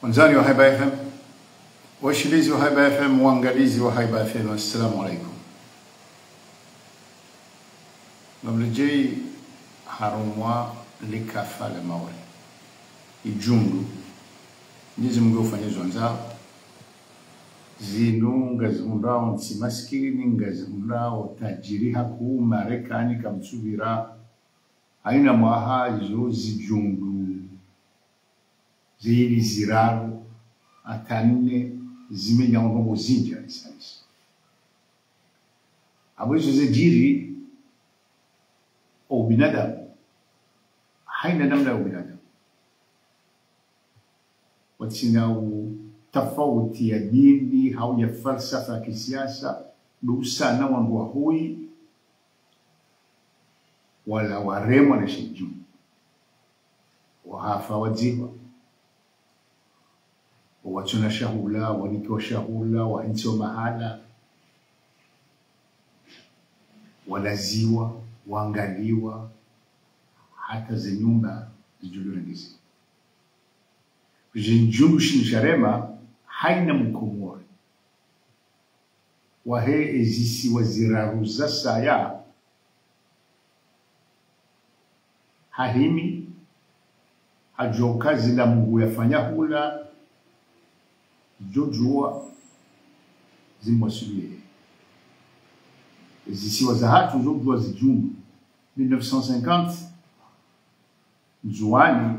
Wanzani wa Haiba FM, washilizi wa Haiba FM, waangalizi wa Haiba FM, assalamu alaikum. Namlejei harumwa likafa le maori. Ijundu, Mwenyezi Mungu ufanyezi wanzao. Zinu ngazimundao nsi maskini, ngazimundao tajiri haku Marekani kamsubira. Haina mwaha izo zijundu. Zili ziraru atanine zimenya ngongo zinja isais. Abo izo zejiri o binadamu haina namna ya binadamu. Watina tofauti ya dini au ya falsafa ya kisiasa lusana wandu wa hui wala waremwa na shiju wahafa wadziwa wachuna shahula, wanikiwa shahula, wahintiwa mahala, walaziwa, waangaliwa, hata ze nyumba zijuliwa ndizi. Jinjundu shinisharema haina mkomori. Wahe ezisi waziraruza saya hahimi hajoka zila Mungu yafanya hula jojua zimwasulie. Zisiwa za hatu jojua zijungu 1950 Nzuani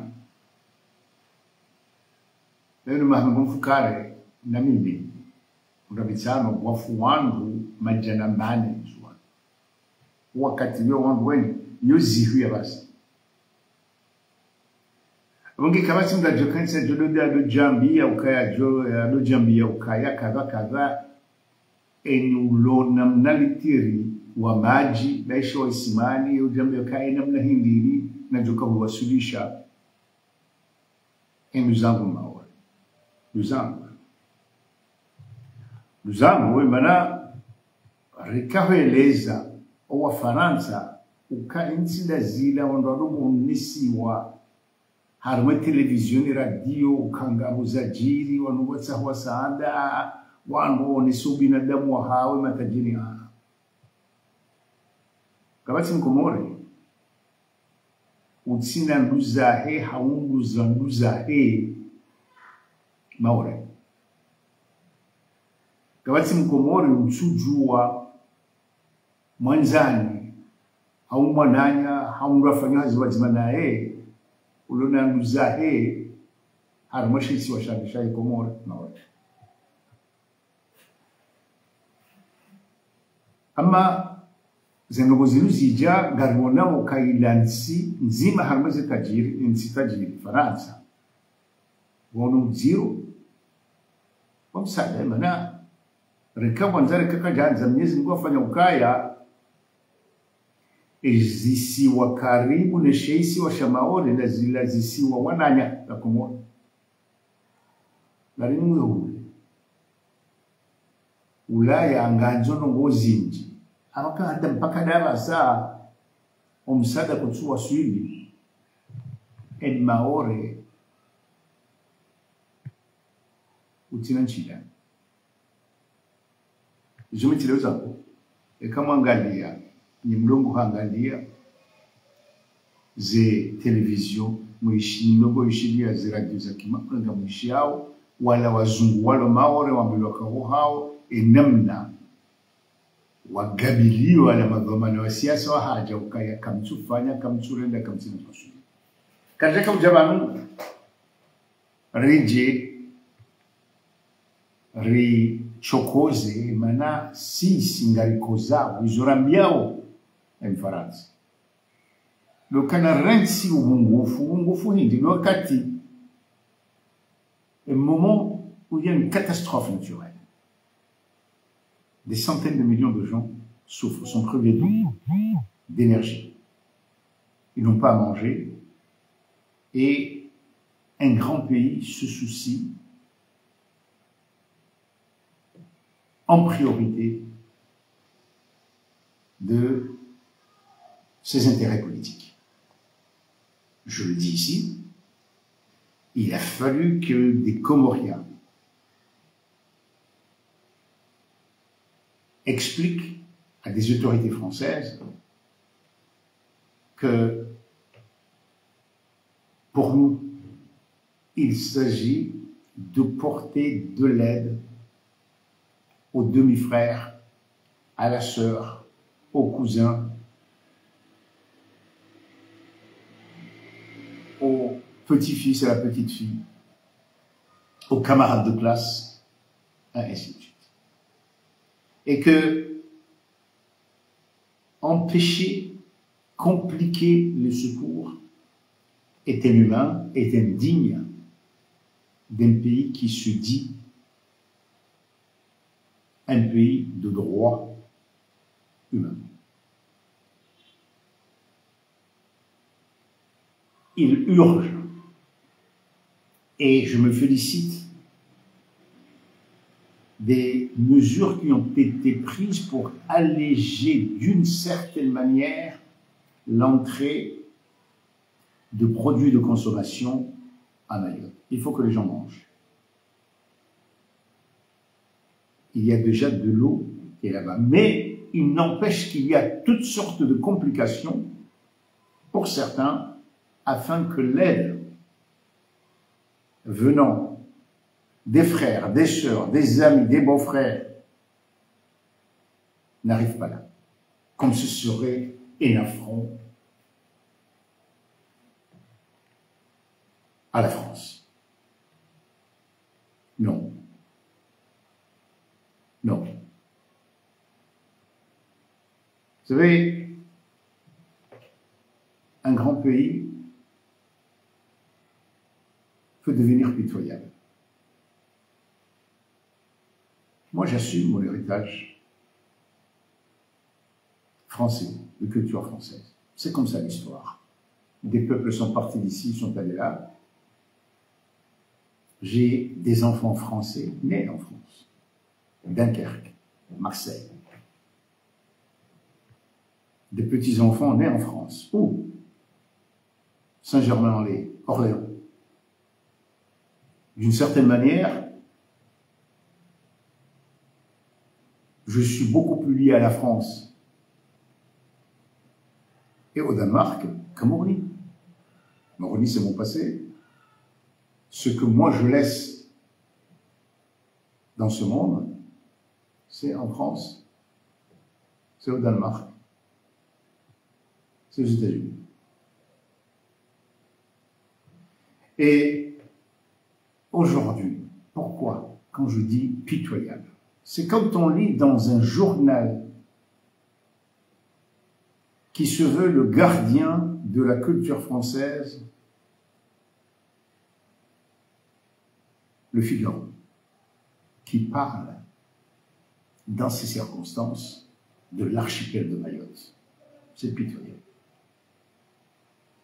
leo mahangumfukare na mimi unabitsano wafu wangu majana mbane Nzuani wakati leo wangu weni yozihu ya basi Wangi kabati mga jokanisa jododa do jambia ukaya do jambia ukaya kadha eni ulona mnalitiri wa maji baisha wa isimani yo jambia ukaya namna hindini na joka huwasulisha eni uzangu mawa uzangu mana rikahueleza owa Faransa uka insida zila wandoadumu unisiwa harumwe televisioni radio ukanga zajiri wanuwatsa huwa saada wangu nisubi na damu wa hawe matajini haa kabati mkomore utsina nduzahe haunguza nduzahe maore kabati mkomore utsujua mwanzani hau mwananya haungafanya haziwazima nae ulona nuzahe harumashisi wa shabisha ikomore maore ama zengogo zilu zija garwona wakailansi nzima harumazi tajiri nsi tajiri Faransa wonu zero wamsada mana rekabu wanzare kaka janza Mwenyezi Mungu afanya ukaya zisiwa karibu na sheisi wa shamaore na zila zisiwa wananya la kumona lari mwe hule Ulaya anganzono ngozinji amaka hata mpaka dara saa umsada kutsuwa swili en maore utina nchida jumitilewa zako kama angalia ni mlongo hangalia ze television mwishi mlongo ishilia ze radio za kimakwanga mwishi hao wala wazungu wala maore wambiloka hao enamna wagabilio wala magomano wa siasa wa haja ukaya kamtufanya kamturenda kamtina kusudi katika ujabanu reje ri chokoze mana si singarikoza wizorambiao Faransa. Lokana rensi ubungufu hindi wakati un moment où il y a une catastrophe naturelle. Des centaines de millions de gens souffrent, sont crevés d'eau, d'énergie. Ils n'ont pas à manger et un grand pays se soucie en priorité de ses intérêts politiques. Je le dis ici, il a fallu que des Comoriens expliquent à des autorités françaises que pour nous, il s'agit de porter de l'aide aux demi-frères, à la sœur, aux cousins, aux petits-fils et à la petite-fille, aux camarades de classe, et ainsi de suite. Et que empêcher, compliquer le secours est inhumain, est indigne d'un pays qui se dit un pays de droit humain. Il urge, et je me félicite des mesures qui ont été prises pour alléger d'une certaine manière l'entrée de produits de consommation à Mayotte. Il faut que les gens mangent. Il y a déjà de l'eau qui est là-bas. Mais il n'empêche qu'il y a toutes sortes de complications pour certains afin que l'aide venant des frères, des sœurs, des amis, des beaux-frères n'arrive pas là. Comme ce serait un affront à la France. Non. Non. Vous savez, un grand pays peut devenir pitoyable. Moi, j'assume mon héritage français, de culture française. C'est comme ça l'histoire. Des peuples sont partis d'ici, sont allés là. J'ai des enfants français nés en France. Dunkerque, Marseille. Des petits-enfants nés en France. Où? Saint-Germain-en-Laye, Orléans. D'une certaine manière, je suis beaucoup plus lié à la France et au Danemark qu'à Moroni. Moroni, c'est mon passé. Ce que moi je laisse dans ce monde, c'est en France, c'est au Danemark, c'est aux États-Unis. Et aujourd'hui, pourquoi, quand je dis pitoyable, c'est quand on lit dans un journal qui se veut le gardien de la culture française, Le Figaro, qui parle, dans ces circonstances, de l'archipel de Mayotte. C'est pitoyable.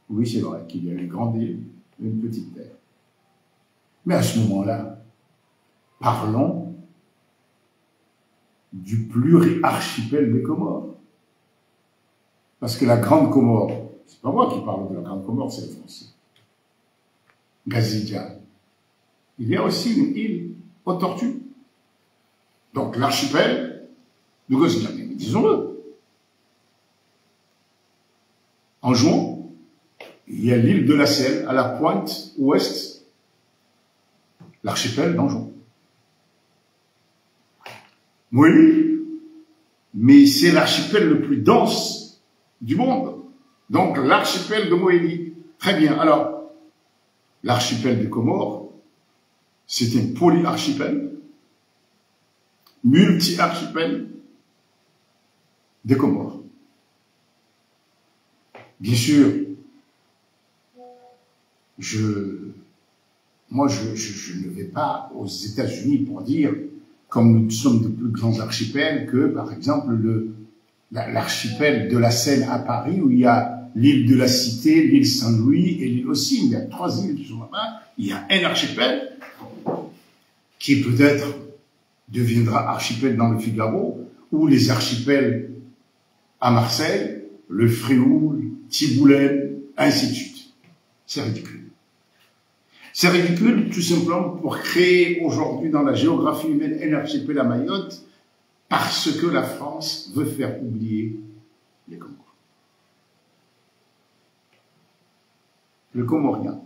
Oui, c'est vrai qu'il y a une grande île et une petite terre. Mais à ce moment-là, parlons du pluri-archipel des Comores. Parce que la Grande Comore, c'est pas moi qui parle de la Grande Comore, c'est les Français. Gazidja. Il y a aussi une île aux Tortues. Donc l'archipel de Gazidja, mais disons-le. En juin, il y a l'île de la Selle, à la pointe ouest, l'archipel d'Anjou. Oui, mais c'est l'archipel le plus dense du monde. Donc l'archipel de Mohéli. Très bien, alors, l'archipel des Comores, c'est un polyarchipel, multi-archipel des Comores. Bien sûr, moi je ne vais pas aux États-Unis pour dire, comme nous sommes de plus grands archipels, que par exemple l'archipel de la Seine à Paris, où il y a l'île de la Cité, l'île Saint-Louis et l'île aussi, il y a 3 îles qui sont là-bas, il y a un archipel qui peut-être deviendra archipel dans le Figaro, ou les archipels à Marseille, le Frioul, Tiboulen, ainsi de suite. C'est ridicule. C'est ridicule, tout simplement, pour créer aujourd'hui dans la géographie humaine un archipel à Mayotte, parce que la France veut faire oublier les Comores. Le Comorien,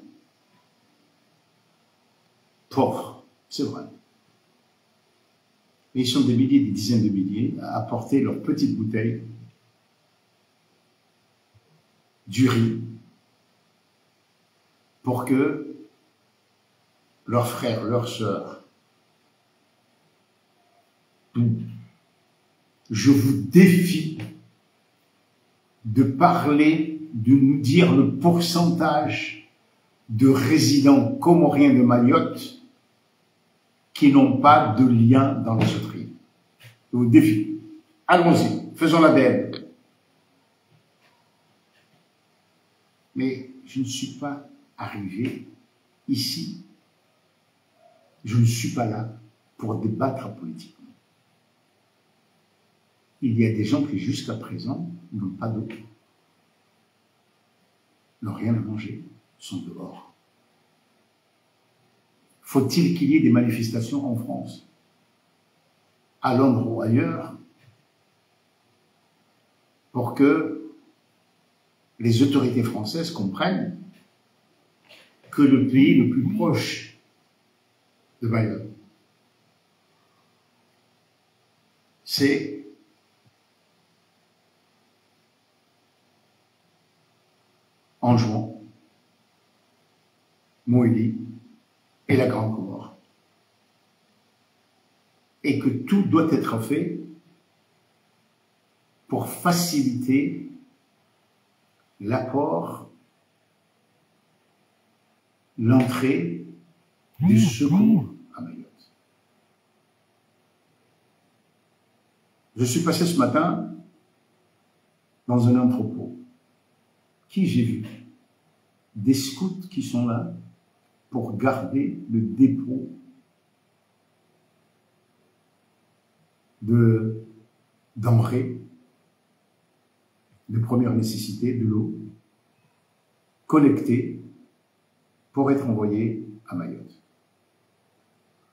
pauvre, c'est vrai. Mais ils sont des milliers, des dizaines de milliers à apporter leurs petites bouteilles, du riz, pour que leurs frères, leurs sœurs, je vous défie de parler, de nous dire le pourcentage de résidents comoriens de Mayotte qui n'ont pas de lien dans les autres îles. Je vous défie. Allons-y, faisons l'ADN. Mais je ne suis pas arrivé ici. Je ne suis pas là pour débattre politiquement. Il y a des gens qui, jusqu'à présent, n'ont pas d'eau, n'ont rien à manger, sont dehors. Faut-il qu'il y ait des manifestations en France, à Londres ou ailleurs, pour que les autorités françaises comprennent que le pays le plus proche de Mayotte, c'est Anjouan, Moélie et la Grande Comore. Et que tout doit être fait pour faciliter l'apport, l'entrée du secours à Mayotte. Je suis passé ce matin dans un entrepôt. Qui j'ai vu? Des scouts qui sont là pour garder le dépôt de denrées de première nécessité, de l'eau, collectée pour être envoyée à Mayotte.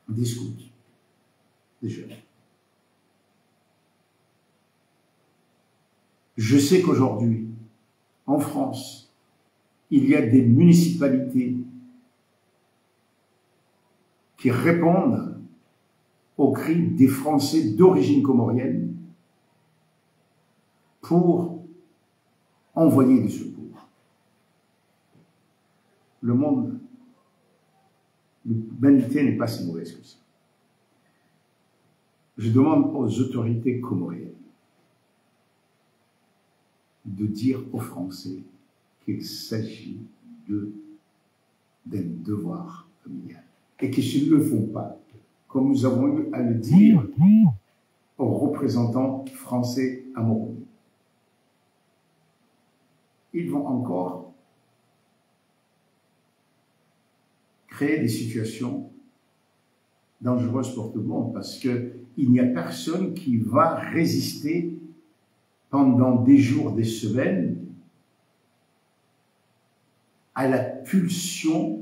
Des scouts, des jeunes. Je sais qu'aujourd'hui, en France, il y a des municipalités qui répondent aux cris des Français d'origine comorienne pour envoyer du secours. Le monde, l'humanité n'est pas si mauvaise que ça. Je demande aux autorités comoriennes de dire aux Français qu'il s'agit d'un devoir familial. Et que s'ils ne le font pas, comme nous avons eu à le dire aux représentants français à Moroni, ils vont encore créer des situations dangereuses pour tout le monde, parce qu'il n'y a personne qui va résister pendant des jours, des semaines, à la pulsion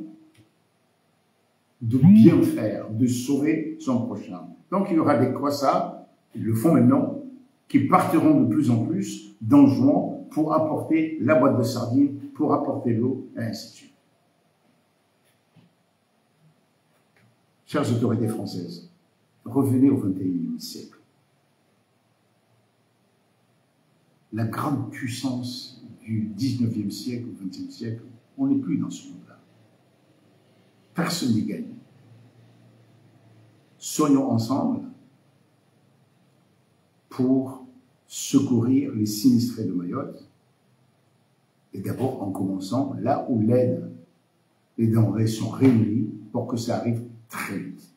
de bien faire, de sauver son prochain. Donc il y aura des Kwassa, ils le font maintenant, qui partiront de plus en plus d'Anjouan pour apporter la boîte de sardines, pour apporter l'eau, et ainsi de suite. Chères autorités françaises, revenez au XXIe siècle. La grande puissance du XIXe siècle au XXe siècle, on n'est plus dans ce monde-là. Personne n'y gagne. Soyons ensemble pour secourir les sinistrés de Mayotte, et d'abord en commençant là où l'aide, les denrées sont réunies pour que ça arrive très vite.